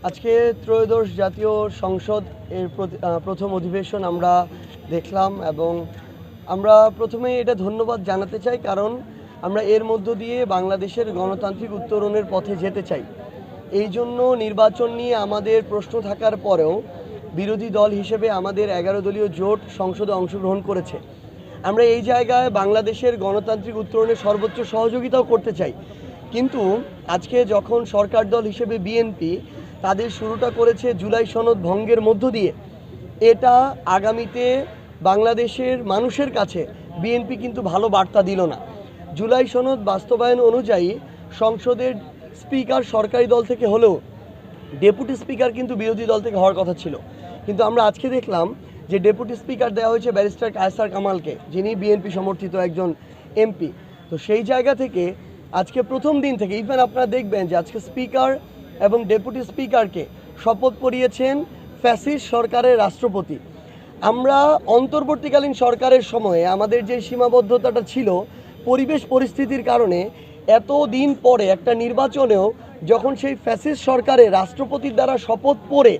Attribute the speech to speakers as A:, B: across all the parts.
A: আজকে ত্রয়োদশ জাতীয় সংসদ এর প্রথম অধিবেশন আমরা দেখলাম এবং আমরা প্রথমে এটা ধন্যবাদ জানাতে চাই, কারণ আমরা এর মধ্য দিয়ে বাংলাদেশের গণতান্ত্রিক উত্তরণের পথে যেতে চাই। এই জন্য নির্বাচন নিয়ে আমাদের প্রশ্ন থাকার পরেও বিরোধী দল হিসেবে আমাদের 11 দলীয় জোট সংসদে অংশগ্রহণ করেছে। আমরা এই জায়গায় বাংলাদেশের গণতান্ত্রিক উত্তরণের সর্বোচ্চ সহযোগিতাও করতে চাই, কিন্তু আজকে যখন সরকার দল হিসেবে বিএনপি তাদের শুরুটা করেছে জুলাই সনদ ভঙ্গের মধ্য দিয়ে, এটা আগামীতে বাংলাদেশের মানুষের কাছে বিএনপি কিন্তু ভালো বার্তা দিল না। জুলাই সনদ বাস্তবায়ন অনুযায়ী সংসদের স্পিকার সরকারি দল থেকে হলেও ডেপুটি স্পিকার কিন্তু বিরোধী দল থেকে হওয়ার কথা ছিল, কিন্তু আমরা আজকে দেখলাম যে ডেপুটি স্পিকার দেওয়া হয়েছে ব্যারিস্টার কায়সার কামালকে, যিনি বিএনপি সমর্থিত একজন এমপি। তো সেই জায়গা থেকে আজকে প্রথম দিন থেকে ইভেন আপনারা দেখবেন যে আজকে স্পিকার এবং ডেপুটি স্পিকারকে শপথ পড়িয়েছেন ফ্যাসিস্ট সরকারের রাষ্ট্রপতি। আমরা অন্তর্বর্তীকালীন সরকারের সময়ে আমাদের যে সীমাবদ্ধতাটা ছিল পরিবেশ পরিস্থিতির কারণে, এত দিন পরে একটা নির্বাচনেও যখন সেই ফ্যাসিস্ট সরকারের রাষ্ট্রপতির দ্বারা শপথ পড়ে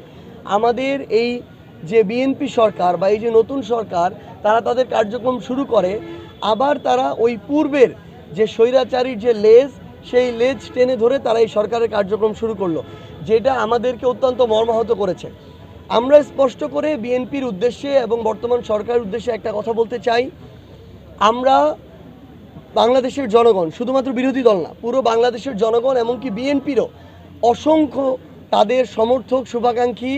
A: আমাদের এই যে বিএনপি সরকার বা এই যে নতুন সরকার তারা তাদের কার্যক্রম শুরু করে, আবার তারা ওই পূর্বের যে স্বৈরাচারীর যে লেজ, সেই লেজ টেনে ধরে তারা এই সরকারের কার্যক্রম শুরু করলো, যেটা আমাদেরকে অত্যন্ত মর্মাহত করেছে। আমরা স্পষ্ট করে বিএনপির উদ্দেশ্যে এবং বর্তমান সরকারের উদ্দেশ্যে একটা কথা বলতে চাই, আমরা বাংলাদেশের জনগণ, শুধুমাত্র বিরোধী দল না, পুরো বাংলাদেশের জনগণ এমনকি বিএনপিরও অসংখ্য তাদের সমর্থক শুভাকাঙ্ক্ষী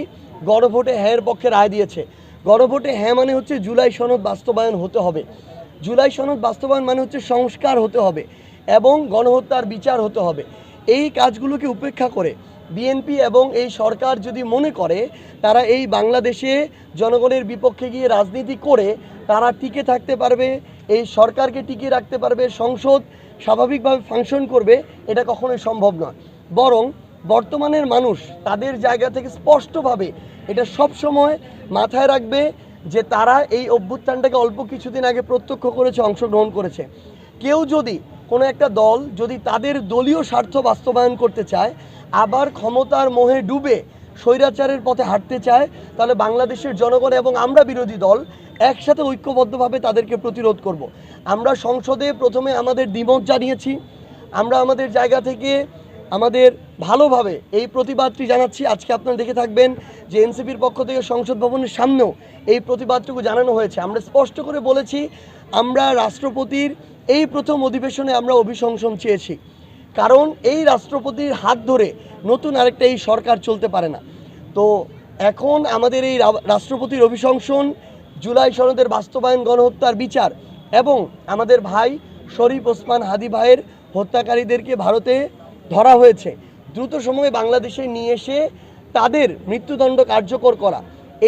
A: গণভোটে হ্যাঁর পক্ষে রায় দিয়েছে। গণভোটে হ্যাঁ মানে হচ্ছে জুলাই সনদ বাস্তবায়ন হতে হবে, জুলাই সনদ বাস্তবায়ন মানে হচ্ছে সংস্কার হতে হবে এবং গণহত্যার বিচার হতে হবে। এই কাজগুলোকে উপেক্ষা করে বিএনপি এবং এই সরকার যদি মনে করে তারা এই বাংলাদেশে জনগণের বিপক্ষে গিয়ে রাজনীতি করে তারা টিকে থাকতে পারবে, এই সরকারকে টিকিয়ে রাখতে পারবে, সংসদ স্বাভাবিকভাবে ফাংশন করবে, এটা কখনোই সম্ভব নয়। বরং বর্তমানের মানুষ তাদের জায়গা থেকে স্পষ্টভাবে এটা সব সময় মাথায় রাখবে যে তারা এই অভ্যুত্থানটাকে অল্প কিছুদিন আগে প্রত্যক্ষ করেছে, অংশগ্রহণ করেছে। কেউ যদি কোনো একটা দল যদি তাদের দলীয় স্বার্থ বাস্তবায়ন করতে চায়, আবার ক্ষমতার মোহে ডুবে স্বৈরাচারের পথে হাঁটতে চায়, তাহলে বাংলাদেশের জনগণ এবং আমরা বিরোধী দল একসাথে ঐক্যবদ্ধভাবে তাদেরকে প্রতিরোধ করব। আমরা সংসদে প্রথমে আমাদের দ্বিমত জানিয়েছি, আমরা আমাদের জায়গা থেকে আমাদের ভালোভাবে এই প্রতিবাদটি জানাচ্ছি। আজকে আপনারা দেখে থাকবেন যে এনসিপির পক্ষ থেকে সংসদ ভবনের সামনেও এই প্রতিবাদটুকু জানানো হয়েছে। আমরা স্পষ্ট করে বলেছি আমরা রাষ্ট্রপতির এই প্রথম অধিবেশনে আমরা অভিশংসন চেয়েছি, কারণ এই রাষ্ট্রপতির হাত ধরে নতুন আরেকটা এই সরকার চলতে পারে না। তো এখন আমাদের এই রাষ্ট্রপতির অভিশংসন, জুলাই সনদের বাস্তবায়ন, গণহত্যার বিচার এবং আমাদের ভাই শরীফ ওসমান হাদি ভাইয়ের হত্যাকারীদেরকে ভারতে ধরা হয়েছে, দ্রুত সময়ে বাংলাদেশে নিয়ে এসে তাদের মৃত্যুদণ্ড কার্যকর করা,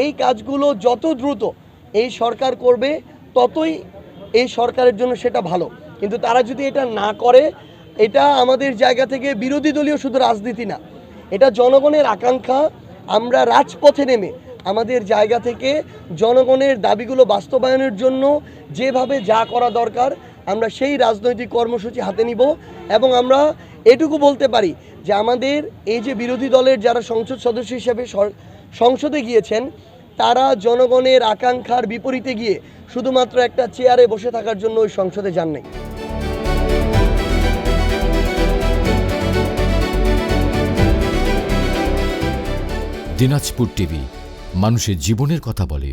A: এই কাজগুলো যত দ্রুত এই সরকার করবে ততই এই সরকারের জন্য সেটা ভালো। কিন্তু তারা যদি এটা না করে, এটা আমাদের জায়গা থেকে বিরোধী দলীয় শুধু রাজনীতি না, এটা জনগণের আকাঙ্ক্ষা। আমরা রাজপথে নেমে আমাদের জায়গা থেকে জনগণের দাবিগুলো বাস্তবায়নের জন্য যেভাবে যা করা দরকার আমরা সেই রাজনৈতিক কর্মসূচি হাতে নিব। এবং আমরা এটুকু বলতে পারি যে আমাদের এই যে বিরোধী দলের যারা সংসদ সদস্য হিসেবে সংসদে গিয়েছেন, তারা জনগণের আকাঙ্ক্ষার বিপরীতে গিয়ে শুধুমাত্র একটা চেয়ারে বসে থাকার জন্য ওই সংসদে যান নাই।
B: দিনাজপুর টিভি, মানুষের জীবনের কথা বলে।